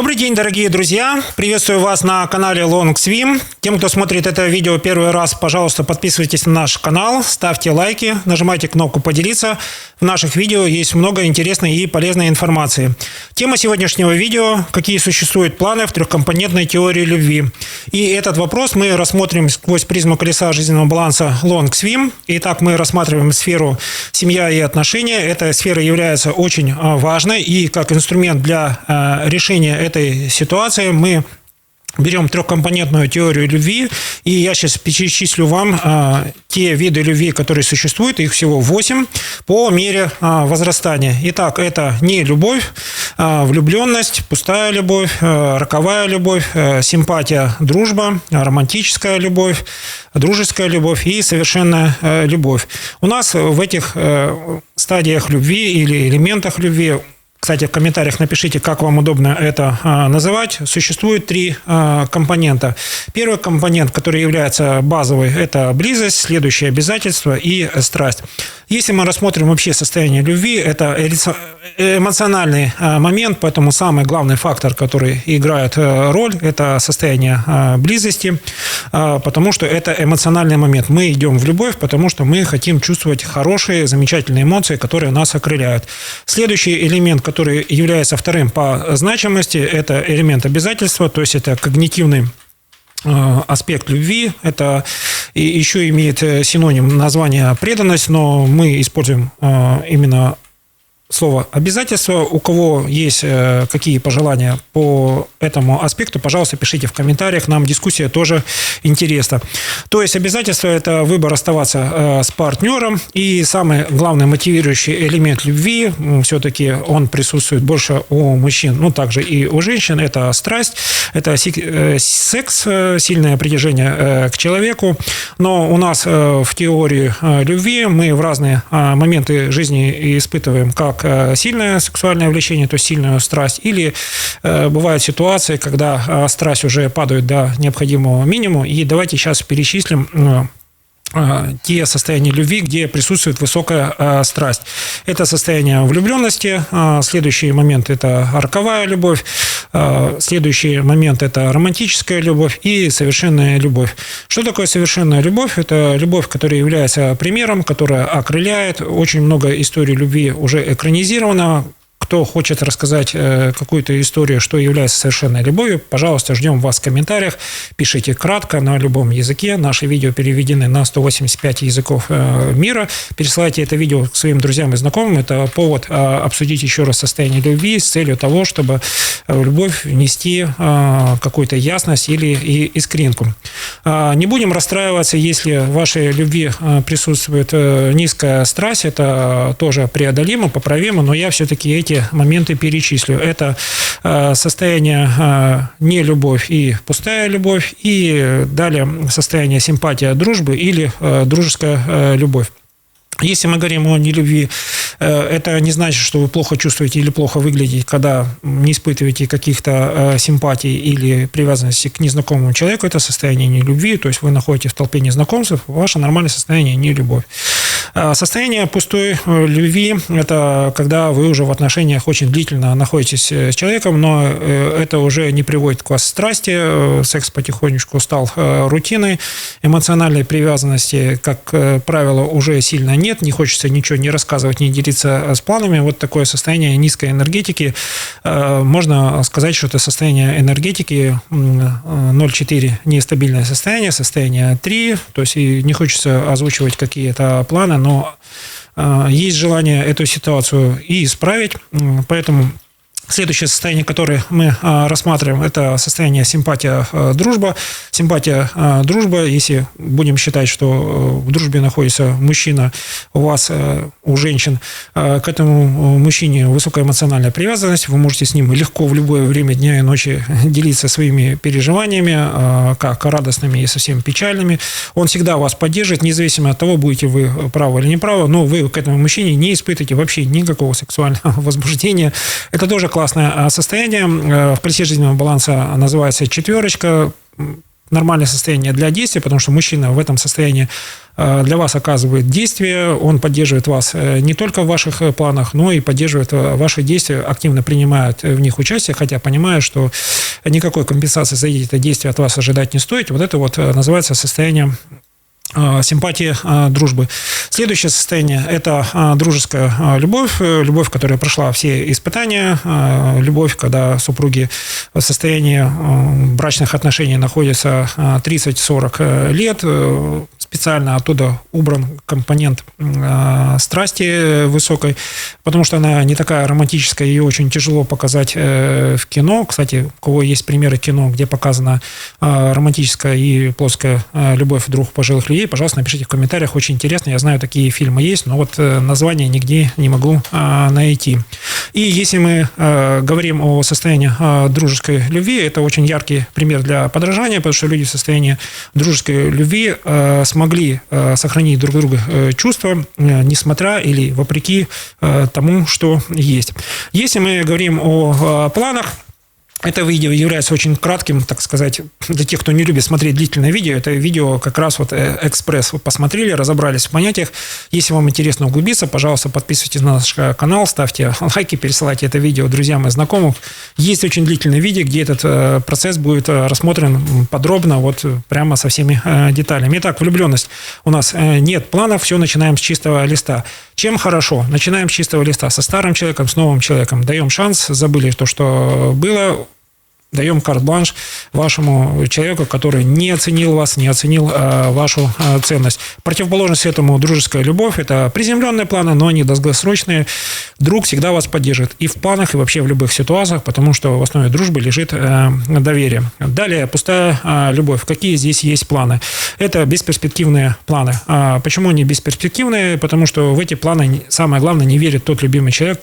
Добрый день, дорогие друзья! Приветствую вас на канале Long Swim. Тем, кто смотрит это видео первый раз, пожалуйста, подписывайтесь на наш канал, ставьте лайки, нажимайте кнопку «Поделиться». В наших видео есть много интересной и полезной информации. Тема сегодняшнего видео – какие существуют планы в трехкомпонентной теории любви. И этот вопрос мы рассмотрим сквозь призму колеса жизненного баланса Long Swim. Итак, мы рассматриваем сферу семья и отношения. Эта сфера является очень важной, и как инструмент для решения этой ситуации мы берем трехкомпонентную теорию любви, и я сейчас перечислю вам те виды любви, которые существуют, их всего 8, по мере возрастания. Итак, это не любовь, влюбленность, пустая любовь, роковая любовь, симпатия, дружба, романтическая любовь, дружеская любовь и совершенная любовь. У нас в этих стадиях любви или элементах любви, кстати, в комментариях напишите, как вам удобно это называть. Существует 3 компонента. Первый компонент, который является базовый, это близость, следующее обязательство и страсть. Если мы рассмотрим вообще состояние любви, это эмоциональный момент, поэтому самый главный фактор, который играет роль, это состояние близости, потому что это эмоциональный момент. Мы идем в любовь, потому что мы хотим чувствовать хорошие, замечательные эмоции, которые нас окрыляют. Следующий элемент, который является вторым по значимости, это элемент обязательства, то есть это когнитивный аспект любви. Это еще имеет синоним названия преданность, но мы используем именно слово «обязательство». У кого есть какие пожелания по этому аспекту, пожалуйста, пишите в комментариях. Нам дискуссия тоже интересна. То есть обязательство – это выбор оставаться с партнером. И самый главный мотивирующий элемент любви, все-таки он присутствует больше у мужчин, но также и у женщин. Это страсть, это секс, сильное притяжение к человеку. Но у нас в теории любви мы в разные моменты жизни испытываем как сильное сексуальное влечение, то есть сильную страсть, или бывают ситуации, когда страсть уже падает до необходимого минимума. И давайте сейчас перечислим те состояния любви, где присутствует высокая страсть. Это состояние влюбленности, следующий момент – это роковая любовь, следующий момент – это романтическая любовь и совершенная любовь. Что такое совершенная любовь? Это любовь, которая является примером, которая окрыляет. Очень много историй любви уже экранизировано. Кто хочет рассказать какую-то историю, что является совершенной любовью, пожалуйста, ждем вас в комментариях. Пишите кратко на любом языке. Наши видео переведены на 185 языков мира. Пересылайте это видео к своим друзьям и знакомым. Это повод обсудить еще раз состояние любви с целью того, чтобы в любовь внести какую-то ясность или искринку. Не будем расстраиваться, если в вашей любви присутствует низкая страсть. Это тоже преодолимо, поправимо, но я все-таки эти моменты перечислю. Это состояние нелюбовь и пустая любовь, и далее состояние симпатия, дружбы или дружеская любовь. Если мы говорим о нелюбви, это не значит, что вы плохо чувствуете или плохо выглядите, когда не испытываете каких-то симпатий или привязанности к незнакомому человеку. Это состояние нелюбви, то есть вы находитесь в толпе незнакомцев, ваше нормальное состояние нелюбовь. Состояние пустой любви – это когда вы уже в отношениях очень длительно находитесь с человеком, но это уже не приводит к вас страсти, секс потихонечку стал рутиной, эмоциональной привязанности, как правило, уже сильно нет, не хочется ничего не рассказывать, не делиться с планами. Вот такое состояние низкой энергетики. Можно сказать, что это состояние энергетики 0,4 – нестабильное состояние, состояние 3, то есть и не хочется озвучивать какие-то планы, но есть желание эту ситуацию и исправить, поэтому следующее состояние, которое мы рассматриваем, это состояние симпатия-дружба. Симпатия-дружба, если будем считать, что в дружбе находится мужчина, у вас, у женщин, к этому мужчине высокая эмоциональная привязанность, вы можете с ним легко в любое время дня и ночи делиться своими переживаниями, как радостными и совсем печальными. Он всегда вас поддержит, независимо от того, будете вы правы или неправы, но вы к этому мужчине не испытываете вообще никакого сексуального возбуждения. Это тоже классное состояние. В колесе жизненного баланса называется 4. Нормальное состояние для действия, потому что мужчина в этом состоянии для вас оказывает действие, он поддерживает вас не только в ваших планах, но и поддерживает ваши действия, активно принимает в них участие, хотя понимает, что никакой компенсации за эти действия от вас ожидать не стоит. Вот это вот называется состояние симпатии, дружбы. Следующее состояние – это дружеская любовь, любовь, которая прошла все испытания, любовь, когда супруги в состоянии брачных отношений находятся 30-40 лет, специально оттуда убран компонент страсти высокой, потому что она не такая романтическая, ее очень тяжело показать в кино. Кстати, у кого есть примеры кино, где показана романтическая и плоская любовь двух пожилых людей, пожалуйста, напишите в комментариях, очень интересно. Я знаю, такие фильмы есть, но вот название нигде не могу найти. И если мы говорим о состоянии дружеской любви, это очень яркий пример для подражания, потому что люди в состоянии дружеской любви смогли сохранить друг друга чувства, несмотря или вопреки тому, что есть. Если мы говорим о планах, это видео является очень кратким, так сказать, для тех, кто не любит смотреть длительное видео. Это видео как раз вот экспресс. Вы посмотрели, разобрались в понятиях. Если вам интересно углубиться, пожалуйста, подписывайтесь на наш канал, ставьте лайки, пересылайте это видео друзьям и знакомым. Есть очень длительное видео, где этот процесс будет рассмотрен подробно, вот прямо со всеми деталями. Итак, влюбленность. У нас нет планов, все начинаем с чистого листа. Чем хорошо? Начинаем с чистого листа. Со старым человеком, с новым человеком. Даем шанс, забыли то, что было. Даем карт-бланш вашему человеку, который не оценил вас, не оценил вашу ценность. Противоположность этому дружеская любовь – это приземленные планы, но они долгосрочные. Друг всегда вас поддержит и в планах, и вообще в любых ситуациях, потому что в основе дружбы лежит доверие. Далее, пустая любовь. Какие здесь есть планы? Это бесперспективные планы. Почему они бесперспективные? Потому что в эти планы, самое главное, не верит тот любимый человек,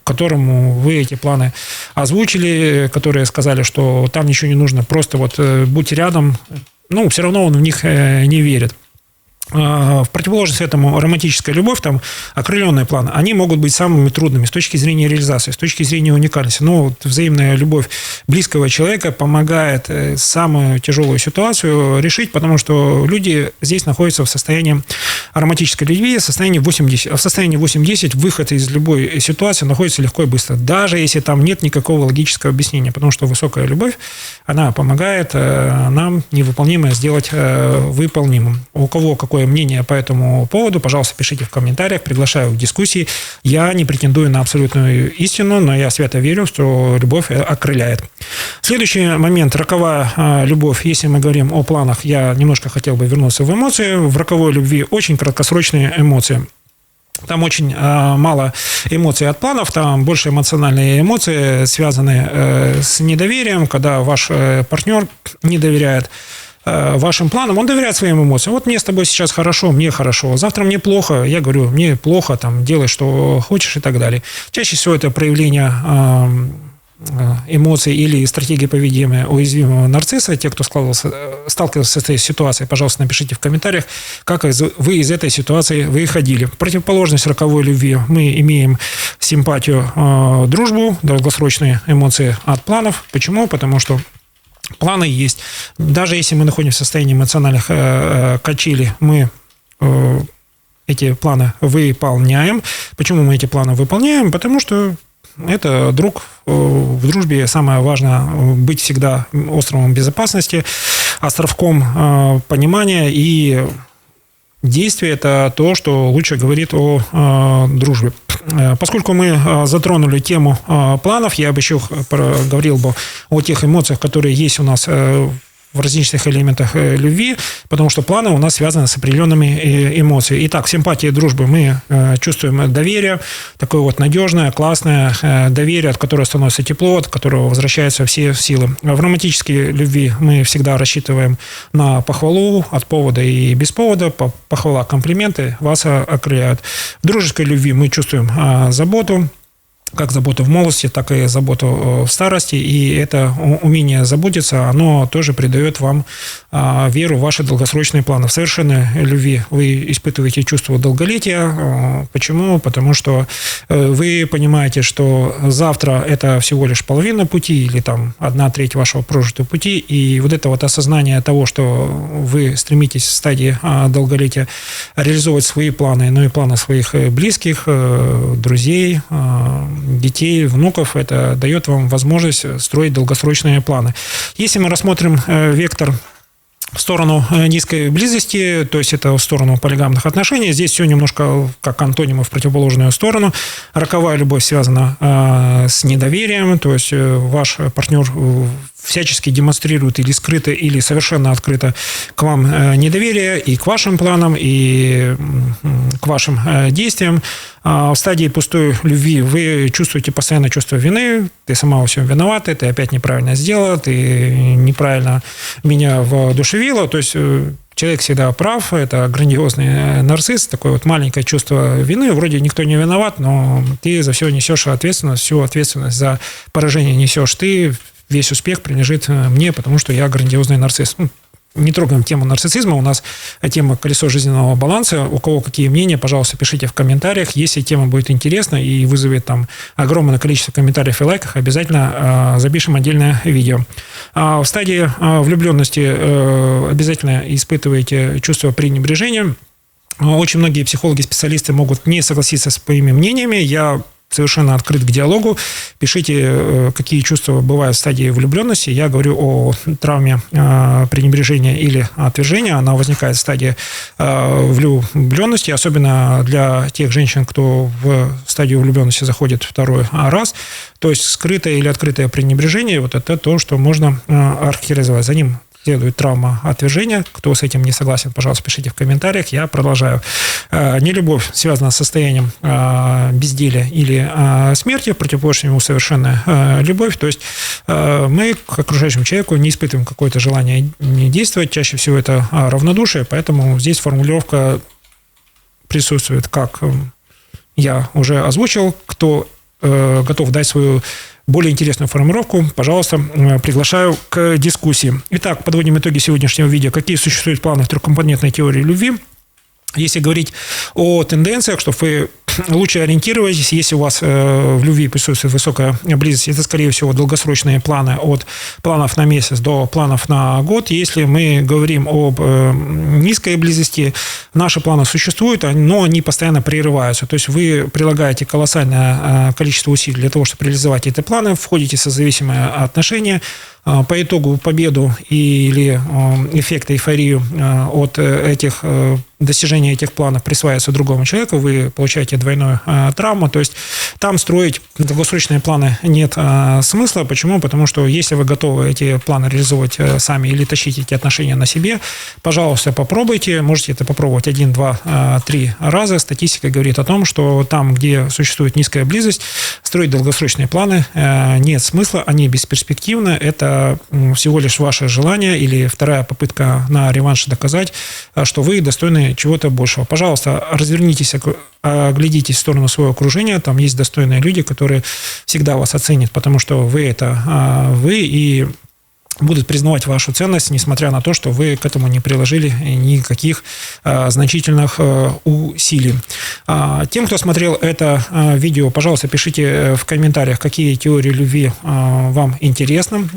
которому вы эти планы озвучили, которые сказали, что там ничего не нужно, просто вот будьте рядом, ну, все равно он в них не верит. В противоположность этому романтическая любовь, там окрыленные планы, они могут быть самыми трудными с точки зрения реализации, с точки зрения уникальности. Но вот взаимная любовь близкого человека помогает самую тяжелую ситуацию решить, потому что люди здесь находятся в состоянии романтической любви, в состоянии 8-10 выход из любой ситуации находится легко и быстро, даже если там нет никакого логического объяснения, потому что высокая любовь, она помогает нам невыполнимое сделать выполнимым. У кого какое мнение по этому поводу, пожалуйста, пишите в комментариях, приглашаю к дискуссии. Я не претендую на абсолютную истину, но я свято верю, что любовь окрыляет. Следующий момент – роковая любовь. Если мы говорим о планах, я немножко хотел бы вернуться в эмоции. В роковой любви очень краткосрочные эмоции. Там очень мало эмоций от планов, там больше эмоциональные эмоции, связанные с недоверием, когда ваш партнер не доверяет вашим планам, он доверяет своим эмоциям. Вот мне с тобой сейчас хорошо, мне хорошо, завтра мне плохо, я говорю, мне плохо, там, делай, что хочешь и так далее. Чаще всего это проявление эмоций или стратегии поведения уязвимого нарцисса. Те, кто сталкивался с этой ситуацией, пожалуйста, напишите в комментариях, как вы из этой ситуации выходили. Противоположность роковой любви. Мы имеем симпатию, дружбу, долгосрочные эмоции от планов. Почему? Потому что планы есть. Даже если мы находимся в состоянии эмоциональных качелей, мы эти планы выполняем. Почему мы эти планы выполняем? Потому что это друг. В дружбе самое важное быть всегда островом безопасности, островком понимания, и действие – это то, что лучше говорит о дружбе. Поскольку мы затронули тему планов, я бы еще говорил бы о тех эмоциях, которые есть у нас в различных элементах любви, потому что планы у нас связаны с определенными эмоциями. Итак, симпатия и дружбы мы чувствуем доверие, такое вот надежное, классное доверие, от которого становится тепло, от которого возвращаются все силы. В романтической любви мы всегда рассчитываем на похвалу от повода и без повода. Похвала, комплименты вас окрыляют. В дружеской любви мы чувствуем заботу, как заботу в молодости, так и заботу в старости. И это умение заботиться, оно тоже придает вам веру в ваши долгосрочные планы. В совершенной любви вы испытываете чувство долголетия. Почему? Потому что вы понимаете, что завтра это всего лишь половина пути или там 1/3 вашего прожитого пути. И вот это вот осознание того, что вы стремитесь в стадии долголетия реализовывать свои планы, но и планы своих близких, друзей, детей, внуков, это дает вам возможность строить долгосрочные планы. Если мы рассмотрим вектор в сторону низкой близости, то есть это в сторону полигамных отношений, здесь все немножко как антонимы в противоположную сторону. Роковая любовь связана с недоверием, то есть ваш партнер всячески демонстрирует или скрыто, или совершенно открыто к вам недоверие и к вашим планам, и к вашим действиям. В стадии пустой любви вы чувствуете постоянно чувство вины, ты сама во всем виновата, ты опять неправильно сделала, ты неправильно меня воодушевила, то есть человек всегда прав, это грандиозный нарцисс, такое вот маленькое чувство вины, вроде никто не виноват, но ты за все несешь ответственность, всю ответственность за поражение несешь ты, весь успех принадлежит мне, потому что я грандиозный нарцисс. Не трогаем тему нарциссизма, у нас тема «Колесо жизненного баланса». У кого какие мнения, пожалуйста, пишите в комментариях. Если тема будет интересна и вызовет там огромное количество комментариев и лайков, обязательно запишем отдельное видео. В стадии влюбленности обязательно испытываете чувство пренебрежения. Очень многие психологи, специалисты могут не согласиться с своими мнениями. Я совершенно открыт к диалогу. Пишите, какие чувства бывают в стадии влюбленности. Я говорю о травме пренебрежения или отвержения. Она возникает в стадии влюбленности, особенно для тех женщин, кто в стадию влюбленности заходит второй раз. То есть скрытое или открытое пренебрежение, вот это то, что можно архетипизировать. За ним следует травма отвержения. Кто с этим не согласен, пожалуйста, пишите в комментариях. Я продолжаю. Нелюбовь связана с состоянием безделия или смерти, противоположной ему совершенная любовь. То есть мы к окружающему человеку не испытываем какое-то желание действовать. Чаще всего это равнодушие, поэтому здесь формулировка присутствует, как я уже озвучил. Кто готов дать свою более интересную формулировку, пожалуйста, приглашаю к дискуссии. Итак, подводим итоги сегодняшнего видео. Какие существуют планы в трехкомпонентной теории любви? Если говорить о тенденциях, чтобы вы лучше ориентировались, если у вас в любви присутствует высокая близость, это, скорее всего, долгосрочные планы от планов на месяц до планов на год. Если мы говорим об низкой близости, наши планы существуют, но они постоянно прерываются. То есть вы прилагаете колоссальное количество усилий для того, чтобы реализовать эти планы, входите в созависимые отношения, по итогу победу или эффект эйфорию от этих достижения этих планов присваивается другому человеку, вы получаете двойную травму. То есть там строить долгосрочные планы нет смысла. Почему? Потому что если вы готовы эти планы реализовывать сами или тащить эти отношения на себе, пожалуйста, попробуйте. Можете это попробовать 1, 2, 3 раза. Статистика говорит о том, что там, где существует низкая близость, строить долгосрочные планы нет смысла, они бесперспективны. Это всего лишь ваше желание или вторая попытка на реванш доказать, что вы достойны чего-то большего. Пожалуйста, развернитесь, оглядитесь в сторону своего окружения. Там есть достойные люди, которые всегда вас оценят, потому что вы – это вы, и будут признавать вашу ценность, несмотря на то, что вы к этому не приложили никаких значительных усилий. Тем, кто смотрел это видео, пожалуйста, пишите в комментариях, какие теории любви вам интересны,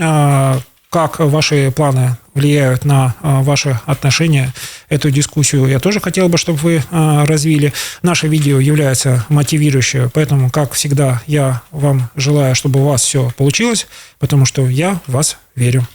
как ваши планы влияют на ваши отношения. Эту дискуссию я тоже хотел бы, чтобы вы развили. Наше видео является мотивирующим, поэтому, как всегда, я вам желаю, чтобы у вас все получилось, потому что я в вас верю.